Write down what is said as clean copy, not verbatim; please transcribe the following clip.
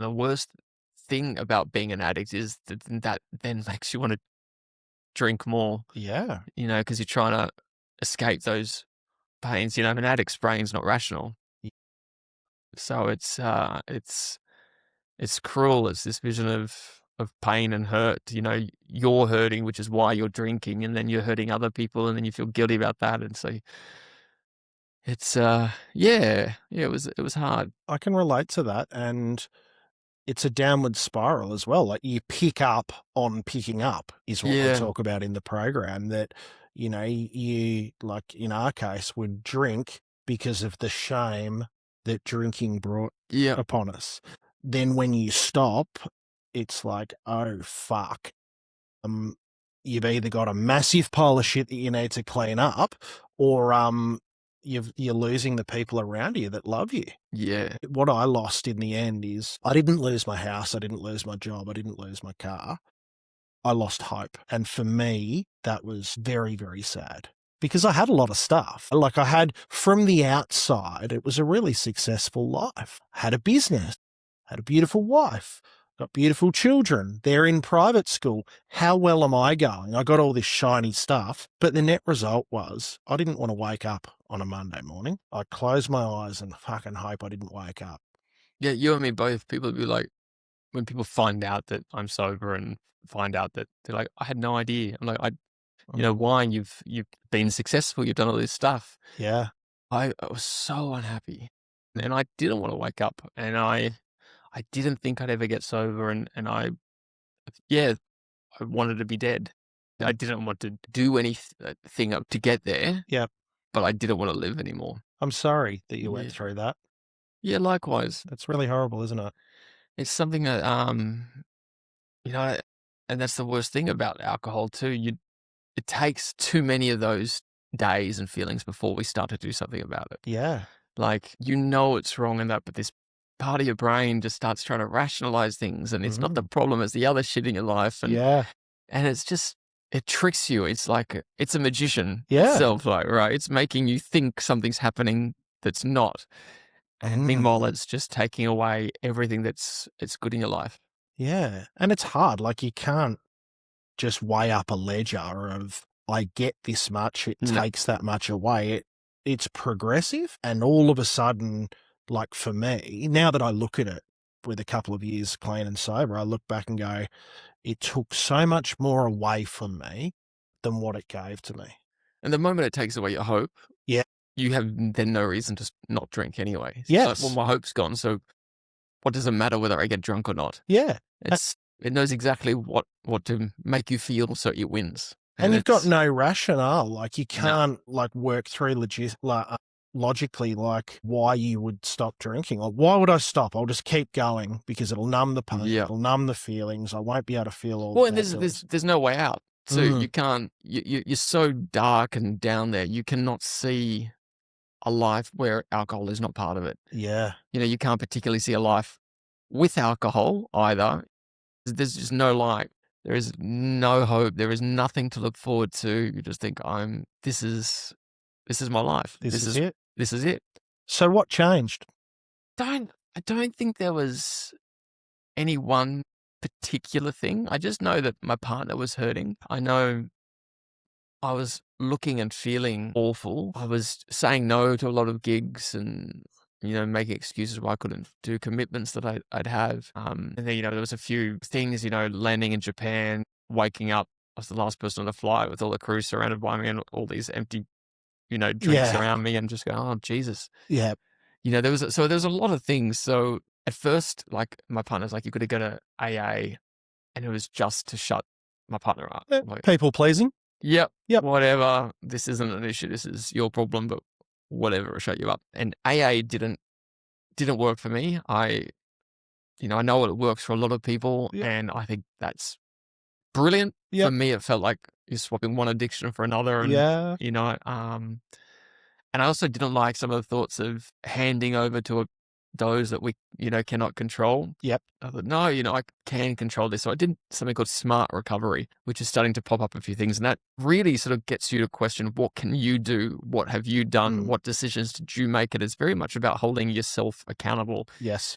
The worst thing about being an addict is that then makes you want to drink more, Yeah. because you're trying to escape those pains. An addict's brain's not rational. So it's cruel. It's this vision of pain and hurt. You're hurting, which is why you're drinking, and then you're hurting other people, and then you feel guilty about that. And so it's yeah, it was hard. I can relate to that. And it's a downward spiral as well. Like you pick up on picking up is what we Yeah, talk about in the program, that, you, like in our case, would drink because of the shame that drinking brought yeah, upon us. Then when you stop, it's like, oh, fuck. Um, you've either got a massive pile of shit that you need to clean up, or you're losing the people around you that love you. yeah, What I lost in the end is I didn't lose my house, I didn't lose my job, I didn't lose my car. I lost hope. And for me, that was very, very sad because I had a lot of stuff. Like I had, from the outside, it was a really successful life. I had a business, had a beautiful wife, got beautiful children. They're in private school. How well am I going? I got all this shiny stuff. But the net result was I didn't want to wake up on a Monday morning. I closed my eyes and fucking hope I didn't wake up. yeah. You and me both. People be like, when people find out that I'm sober and find out that they're like, I had no idea. I'm like, why you've been successful, you've done all this stuff. Yeah. I was so unhappy, and I didn't want to wake up, and I didn't think I'd ever get sober, and yeah, I wanted to be dead. I didn't want to do anything to get there, Yeah. but I didn't want to live anymore. I'm sorry that you went Yeah, through that. yeah. Likewise, That's really horrible, isn't it? it's something that you know, and that's the worst thing about alcohol too. It takes too many of those days and feelings before we start to do something about it. Yeah. Like, it's wrong and that, but this part of your brain just starts trying to rationalize things, and it's not the Mhm. problem, it's the other shit in your life, and Yeah. it's just it tricks you. It's like it's a magician Yeah. itself, like, right? It's making you think something's happening that's not, and Mm. meanwhile, it's just taking away everything it's good in your life. Yeah. And it's hard. Like you can't just weigh up a ledger of I get this much, it No, takes that much away. It's progressive. And all of a sudden, like for me, now that I look at it with a couple of years clean and sober, I look back and go, it took so much more away from me than what it gave to me. and the moment it takes away your hope, Yeah. you have then no reason to not drink anyway. It's like, well, Yes. my hope's gone, so what does it matter whether I get drunk or not? Yeah. It knows exactly what to make you feel, so it wins. And And you've got it's no rationale. Like you no, can't like work through logically, like why you would stop drinking. Like why would I stop? I'll just keep going because it'll numb the pain. yeah. It'll numb the feelings. I won't be able to feel all the Well, and bad there's no way out. So Mm, you can't. You're so dark and down there. You cannot see a life where alcohol is not part of it. yeah. You can't particularly see a life with alcohol either. There's just no light. There is no hope. There is nothing to look forward to. You just think, This is my life. This is it. This is it. So what changed? I don't think there was any one particular thing. I just know that my partner was hurting. I know I was looking and feeling awful. I was saying no to a lot of gigs and, making excuses why I couldn't do commitments that I'd have. And then, there was a few things, landing in Japan, waking up. I was the last person on the flight with all the crew surrounded by me and all these empty, drinks Yeah. around me, and just going, oh, Jesus. Yeah. There was a lot of things. So at first, like, my partner's like, you got to go to AA, and it was just to shut my partner up. Like, People pleasing. yep, Yep. whatever. This isn't an issue. This is your problem, but whatever, it'll shut you up. And AA didn't work for me. I know it works for a lot of people, Yep. and I think that's brilliant. For Yep. me, it felt like you're swapping one addiction for another, and Yeah. and I also didn't like some of the thoughts of handing over to those that we, cannot control. Yep. I thought, no, I can control this. So I did something called smart recovery, which is starting to pop up a few things. And that really sort of gets you to question, what can you do? What have you done? Mm. What decisions did you make? And it's very much about holding yourself accountable. Yes.